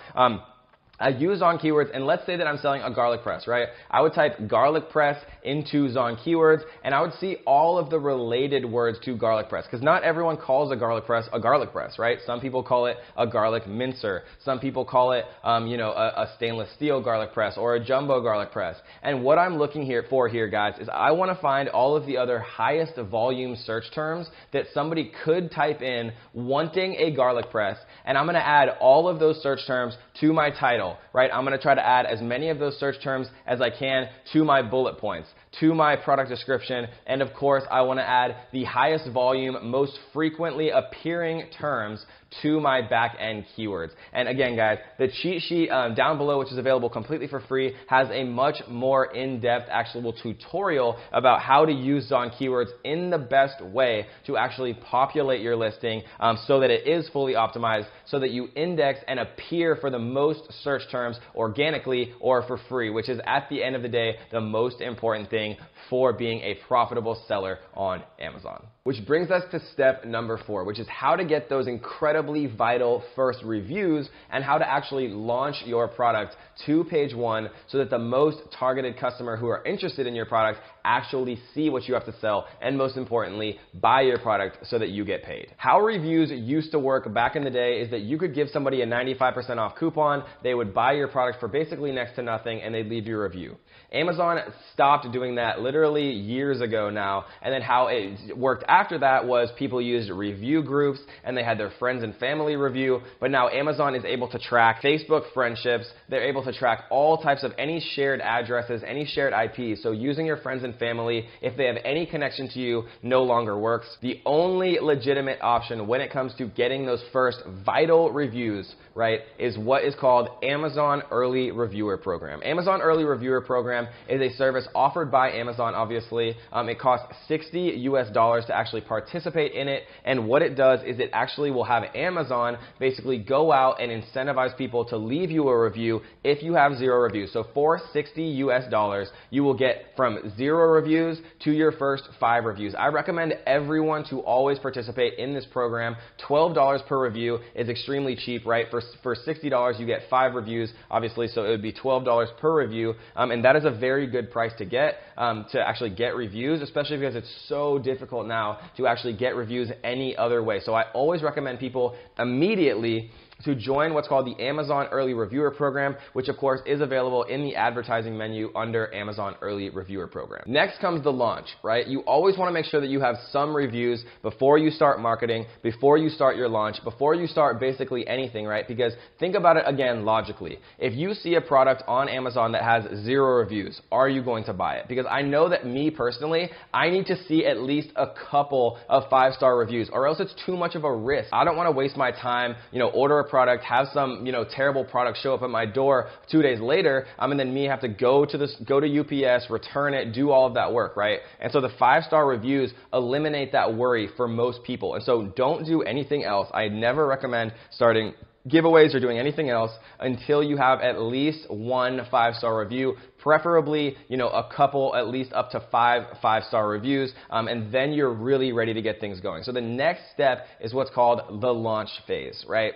I use on keywords, and let's say that I'm selling a garlic press, right? I would type garlic press into Zon keywords, and I would see all of the related words to garlic press, because not everyone calls a garlic press, right? Some people call it a garlic mincer. Some people call it, a stainless steel garlic press or a jumbo garlic press. And what I'm looking for here, guys, is I want to find all of the other highest volume search terms that somebody could type in wanting a garlic press, and I'm going to add all of those search terms to my title. Right? I'm going to try to add as many of those search terms as I can to my bullet points, to my product description, and of course I want to add the highest volume, most frequently appearing terms to my back-end keywords. And again, guys, the cheat sheet down below, which is available completely for free, has a much more in-depth actual tutorial about how to use Zon keywords in the best way to actually populate your listing so that it is fully optimized, so that you index and appear for the most search terms organically or for free, which is at the end of the day the most important thing for being a profitable seller on Amazon. Which brings us to step number 4, which is how to get those incredibly vital first reviews and how to actually launch your product to page 1 so that the most targeted customer who are interested in your product actually see what you have to sell, and most importantly, buy your product so that you get paid. How reviews used to work back in the day is that you could give somebody a 95% off coupon, they would buy your product for basically next to nothing, and they'd leave you a review. Amazon stopped doing that literally years ago now, and then how it worked After that was people used review groups and they had their friends and family review, but now Amazon is able to track Facebook friendships. They're able to track all types of any shared addresses, any shared IPs. So using your friends and family, if they have any connection to you, no longer works. The only legitimate option when it comes to getting those first vital reviews, right, is what is called Amazon Early Reviewer Program. Amazon Early Reviewer Program is a service offered by Amazon, obviously. It costs $60 to actually participate in it, and what it does is it actually will have Amazon basically go out and incentivize people to leave you a review if you have 0 reviews. So for $60, you will get from 0 reviews to your first 5 reviews. I recommend everyone to always participate in this program. $12 per review is extremely cheap, right? For $60, you get 5 reviews, obviously, so it would be $12 per review, and that is a very good price to get, to actually get reviews, especially because it's so difficult now to actually get reviews any other way. So I always recommend people immediately to join what's called the Amazon Early Reviewer Program, which of course is available in the advertising menu under Amazon Early Reviewer Program. Next comes the launch, right? You always want to make sure that you have some reviews before you start marketing, before you start your launch, before you start basically anything, right? Because think about it again logically. If you see a product on Amazon that has 0 reviews, are you going to buy it? Because I know that me personally, I need to see at least a couple of 5-star reviews, or else it's too much of a risk. I don't want to waste my time, order a product, have some, terrible product show up at my door 2 days later, and then me have to go to UPS, return it, do all of that work, right? And so the 5-star reviews eliminate that worry for most people. And so don't do anything else. I never recommend starting giveaways or doing anything else until you have at least 1 5-star review, preferably, a couple, at least up to 5 5-star reviews, and then you're really ready to get things going. So the next step is what's called the launch phase, right?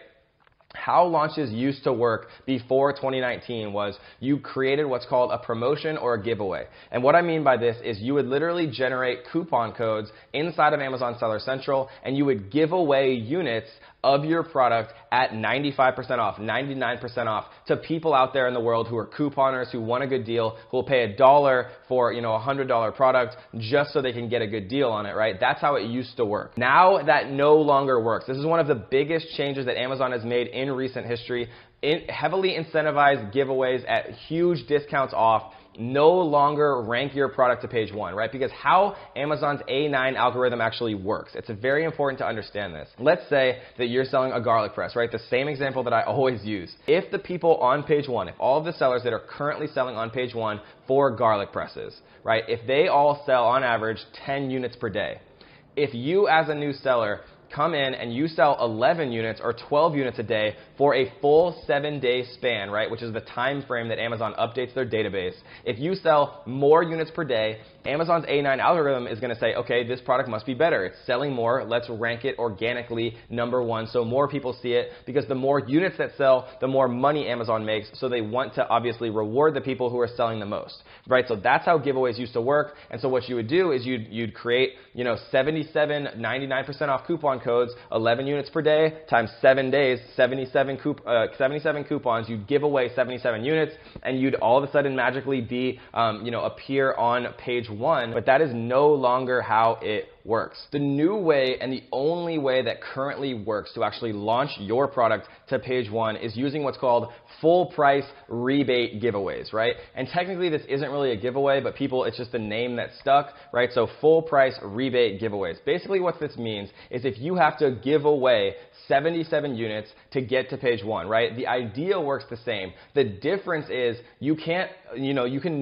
How launches used to work before 2019 was you created what's called a promotion or a giveaway. And what I mean by this is you would literally generate coupon codes inside of Amazon Seller Central, and you would give away units of your product at 95% off, 99% off to people out there in the world who are couponers, who want a good deal, who will pay $1 for, a $100 product just so they can get a good deal on it, right? That's how it used to work. Now that no longer works. This is one of the biggest changes that Amazon has made in recent history. Heavily incentivized giveaways at huge discounts off no longer rank your product to page 1, right? Because how Amazon's A9 algorithm actually works, it's very important to understand this. Let's say that you're selling a garlic press, right? The same example that I always use. If the people on page 1, if all of the sellers that are currently selling on page 1 for garlic presses, right? If they all sell on average 10 units per day, if you as a new seller come in and you sell 11 units or 12 units a day for a full 7-day span, right, which is the time frame that Amazon updates their database. If you sell more units per day, Amazon's A9 algorithm is going to say, okay, this product must be better. It's selling more. Let's rank it organically #1 so more people see it, because the more units that sell, the more money Amazon makes, so they want to obviously reward the people who are selling the most, right? So that's how giveaways used to work. And so what you would do is you'd create, 77 99% off coupon codes, 11 units per day times 7 days, 77 coupons. You'd give away 77 units, and you'd all of a sudden magically be, appear on page 1. But that is no longer how it works. The new way, and the only way that currently works to actually launch your product to page 1, is using what's called full price rebate giveaways, right? And technically this isn't really a giveaway, but it's just a name that stuck, right? So full price rebate giveaways. Basically what this means is if you have to give away 77 units to get to page 1, right? The idea works the same. The difference is you can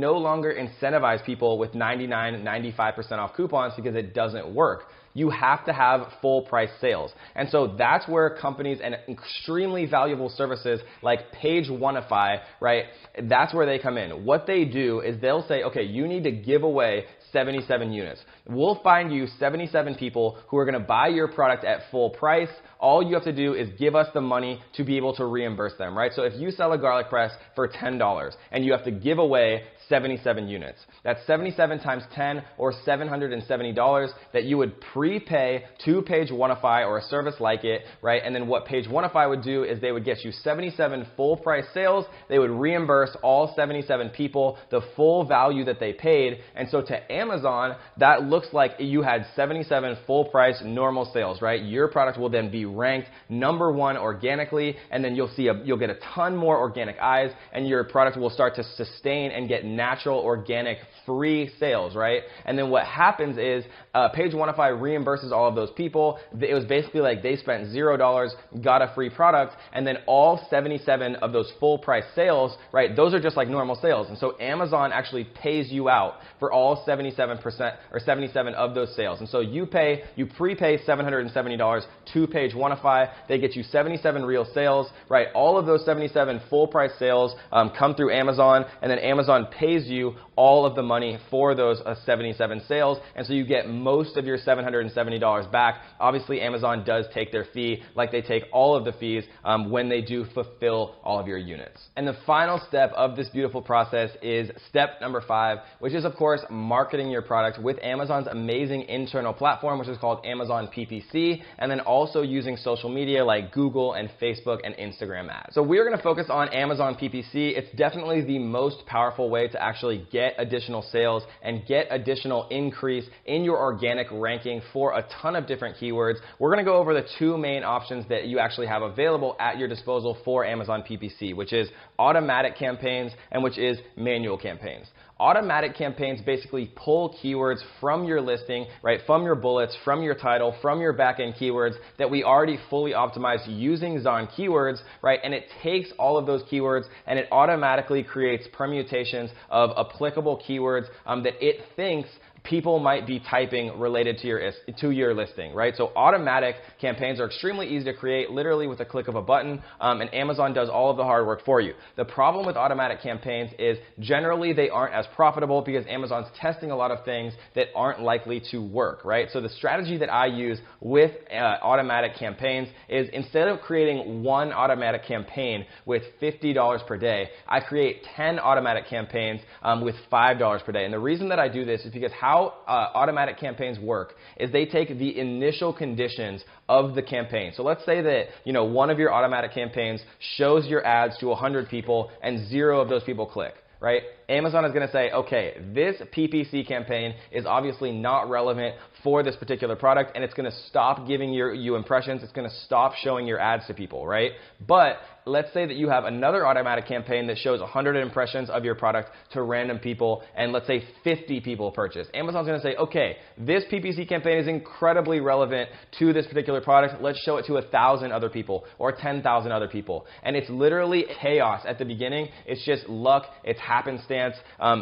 no longer incentivize people with 99, 95% off coupons because it doesn't work. You have to have full price sales. And so that's where companies and extremely valuable services like Page Oneify, right? That's where they come in. What they do is they'll say, okay, you need to give away 77 units. We'll find you 77 people who are going to buy your product at full price all you have to do is give us the money to be able to reimburse them, right? So if you sell a garlic press for $10 and you have to give away 77 units, that's 77 times 10 or $770 that you would prepay to Page Oneify or a service like it, right? And then what Page Oneify would do is they would get you 77 full price sales. They would reimburse all 77 people the full value that they paid. And so to Amazon, that looks like you had 77 full price normal sales, right? Your product will then be ranked number one organically, and then you'll get a ton more organic eyes, and your product will start to sustain and get natural, organic, free sales, right? And then what happens is Page Oneify reimburses all of those people. It was basically like they spent $0, got a free product, and then all 77 of those full price sales, right, those are just like normal sales. And so Amazon actually pays you out for all 77% or 77 of those sales. And so you prepay $770 to Page Oneify. They get you 77 real sales, right? All of those 77 full price sales come through Amazon, and then Amazon pays you all of the money for those 77 sales, and so you get most of your $770 back. Obviously, Amazon does take their fee, like they take all of the fees when they do fulfill all of your units. And the final step of this beautiful process is step number 5, which is, of course, marketing your product with Amazon's amazing internal platform, which is called Amazon PPC, and then also using social media like Google and Facebook and Instagram ads. So we're going to focus on Amazon PPC. It's definitely the most powerful way to actually get additional sales and get additional increase in your organic ranking for a ton of different keywords. We're going to go over the 2 main options that you actually have available at your disposal for Amazon PPC, which is automatic campaigns and which is manual campaigns. Automatic campaigns basically pull keywords from your listing, right, from your bullets, from your title, from your backend keywords that we already fully optimized using Zon Keywords, right, and it takes all of those keywords and it automatically creates permutations of applicable keywords that it thinks people might be typing related to your listing, right? So automatic campaigns are extremely easy to create, literally with a click of a button, and Amazon does all of the hard work for you. The problem with automatic campaigns is generally they aren't as profitable because Amazon's testing a lot of things that aren't likely to work, right? So the strategy that I use with automatic campaigns is instead of creating one automatic campaign with $50 per day, I create 10 automatic campaigns with $5 per day. And the reason that I do this is because how automatic campaigns work is they take the initial conditions of the campaign. So let's say that one of your automatic campaigns shows your ads to 100 people and 0 of those people click, right? Amazon is going to say, okay, this PPC campaign is obviously not relevant for this particular product, and it's going to stop giving you impressions. It's going to stop showing your ads to people, right? But let's say that you have another automatic campaign that shows 100 impressions of your product to random people, and let's say 50 people purchase. Amazon's going to say, okay, this PPC campaign is incredibly relevant to this particular product. Let's show it to 1,000 other people or 10,000 other people. And it's literally chaos at the beginning. It's just luck. It's happenstance.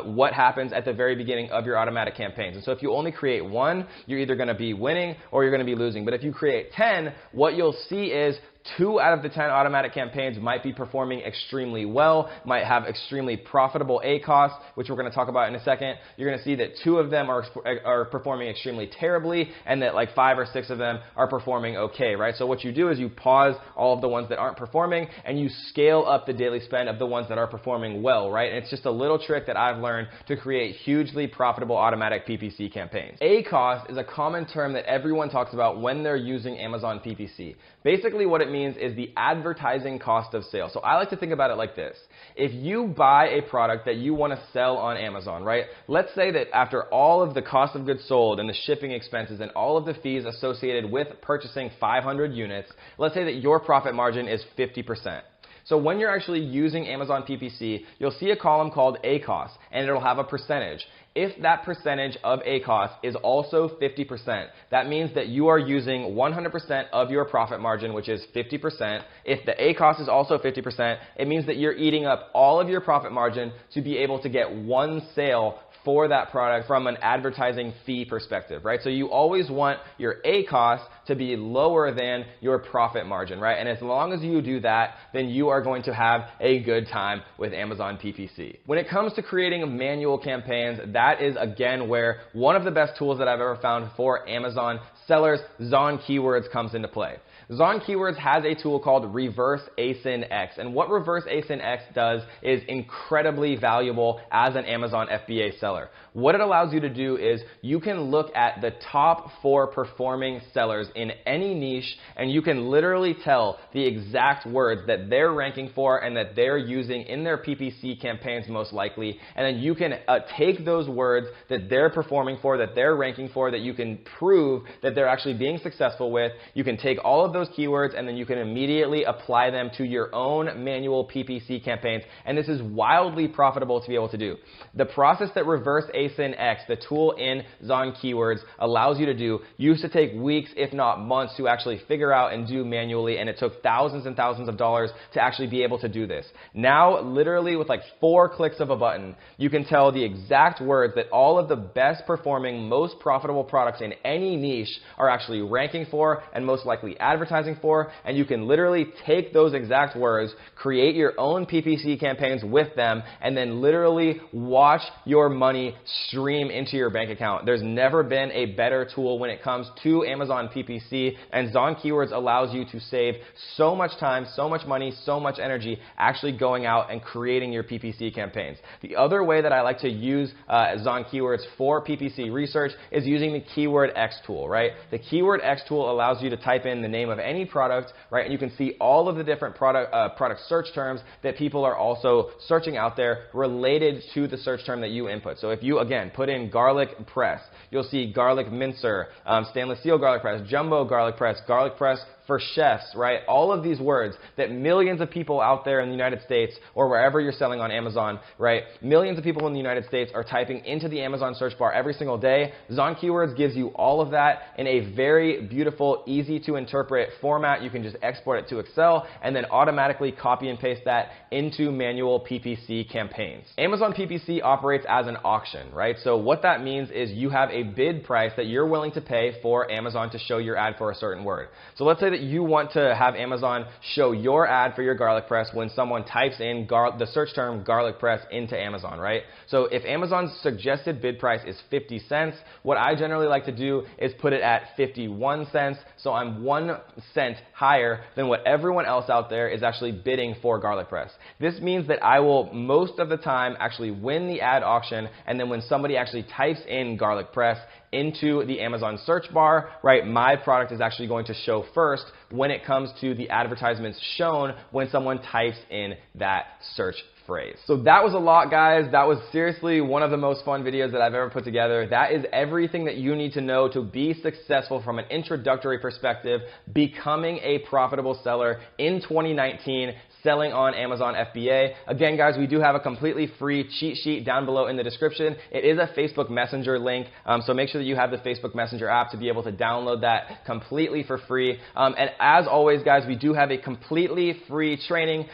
What happens at the very beginning of your automatic campaigns. And so if you only create one, you're either going to be winning or you're going to be losing. But if you create 10, what you'll see is 2 out of the 10 automatic campaigns might be performing extremely well, might have extremely profitable ACoS, which we're going to talk about in a second. You're going to see that 2 of them are performing extremely terribly, and that like 5 or 6 of them are performing okay, right? So what you do is you pause all of the ones that aren't performing, and you scale up the daily spend of the ones that are performing well, right? And it's just a little trick that I've learned to create hugely profitable automatic PPC campaigns. ACoS is a common term that everyone talks about when they're using Amazon PPC. Basically what it means is the advertising cost of sale. So I like to think about it like this. If you buy a product that you want to sell on Amazon, right? Let's say that after all of the cost of goods sold and the shipping expenses and all of the fees associated with purchasing 500 units, let's say that your profit margin is 50%. So when you're actually using Amazon PPC, you'll see a column called ACoS, and it'll have a percentage. If that percentage of ACoS is also 50%, that means that you are using 100% of your profit margin, which is 50%. If the ACoS is also 50%, it means that you're eating up all of your profit margin to be able to get one sale for that product from an advertising fee perspective, right? So you always want your ACoS to be lower than your profit margin, right? And as long as you do that, then you are going to have a good time with Amazon PPC. When it comes to creating manual campaigns, that is again where one of the best tools that I've ever found for Amazon sellers, Zon Keywords, comes into play. Zon Keywords has a tool called Reverse ASIN X, and what Reverse ASIN X does is incredibly valuable as an Amazon FBA seller. What it allows you to do is you can look at the top 4 performing sellers in any niche, and you can literally tell the exact words that they're ranking for and that they're using in their PPC campaigns most likely, and then you can take those words that they're performing for, that they're ranking for, that you can prove that they're actually being successful with. You can take all of those keywords and then you can immediately apply them to your own manual PPC campaigns, and this is wildly profitable to be able to do. The process that Reverse ASIN X, the tool in Zon Keywords, allows you to do used to take weeks, if not months, to actually figure out and do manually, and it took thousands and thousands of dollars to actually be able to do this. Now, literally with like 4 clicks of a button, you can tell the exact words that all of the best performing, most profitable products in any niche are actually ranking for and most likely advertising for, and you can literally take those exact words, create your own PPC campaigns with them, and then literally watch your money stream into your bank account. There's never been a better tool when it comes to Amazon PPC, and Zon Keywords allows you to save so much time, so much money, so much energy actually going out and creating your PPC campaigns. The other way that I like to use Zon Keywords for PPC research is using the Keyword X tool, right? The Keyword X tool allows you to type in the name of any product, right? And you can see all of the different product search terms that people are also searching out there related to the search term that you input. So if you, again, put in garlic press, you'll see garlic mincer, stainless steel garlic press, jumbo garlic press for chefs, right? All of these words that millions of people out there in the United States or wherever you're selling on Amazon, right? Millions of people in the United States are typing into the Amazon search bar every single day. Zon Keywords gives you all of that in a very beautiful, easy to interpret format. You can just export it to Excel and then automatically copy and paste that into manual PPC campaigns. Amazon PPC operates as an auction, right? So what that means is you have a bid price that you're willing to pay for Amazon to show your ad for a certain word. So let's say that you want to have Amazon show your ad for your garlic press when someone types in the search term garlic press into Amazon, right? So if Amazon's suggested bid price is 50 cents, what I generally like to do is put it at 51 cents, so I'm 1 cent higher than what everyone else out there is actually bidding for garlic press. This means that I will most of the time actually win the ad auction, and then when somebody actually types in garlic press into the Amazon search bar, right, my product is actually going to show first when it comes to the advertisements shown when someone types in that search phrase. So that was a lot, guys. That was seriously one of the most fun videos that I've ever put together. That is everything that you need to know to be successful from an introductory perspective, becoming a profitable seller in 2019, selling on Amazon FBA. Again, guys, we do have a completely free cheat sheet down below in the description. It is a Facebook Messenger link, so make sure that you have the Facebook Messenger app to be able to download that completely for free. And as always, guys, we do have a completely free training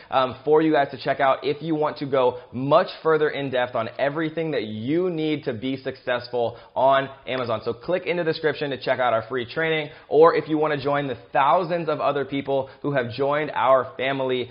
for you guys to check out if you want to go much further in depth on everything that you need to be successful on Amazon. So click in the description to check out our free training, or if you want to join the thousands of other people who have joined our family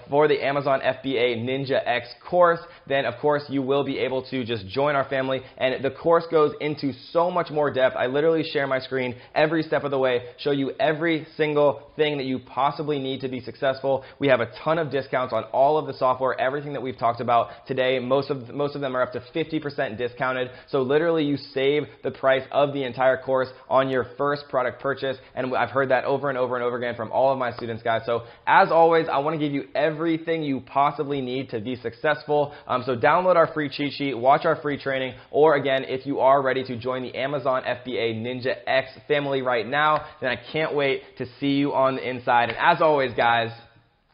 for the Amazon FBA Ninja X course, then of course you will be able to just join our family, and the course goes into so much more depth. I literally share my screen every step of the way, show you every single thing that you possibly need to be successful. We have a ton of discounts on all of the software, everything that we've talked about today. Most of them are up to 50% discounted, so literally you save the price of the entire course on your first product purchase, and I've heard that over and over and over again from all of my students, guys. So as always, I want to give you everything you possibly need to be successful. So download our free cheat sheet, watch our free training, or again, if you are ready to join the Amazon FBA Ninja X family right now, then I can't wait to see you on the inside. And as always, guys,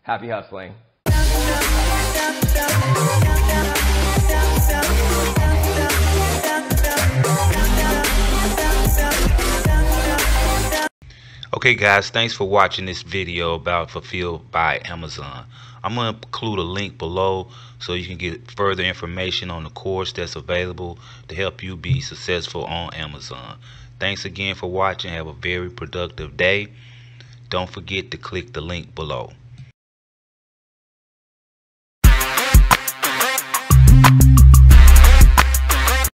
happy hustling. Okay guys, thanks for watching this video about Fulfilled by Amazon. I'm going to include a link below so you can get further information on the course that's available to help you be successful on Amazon. Thanks again for watching. Have a very productive day. Don't forget to click the link below.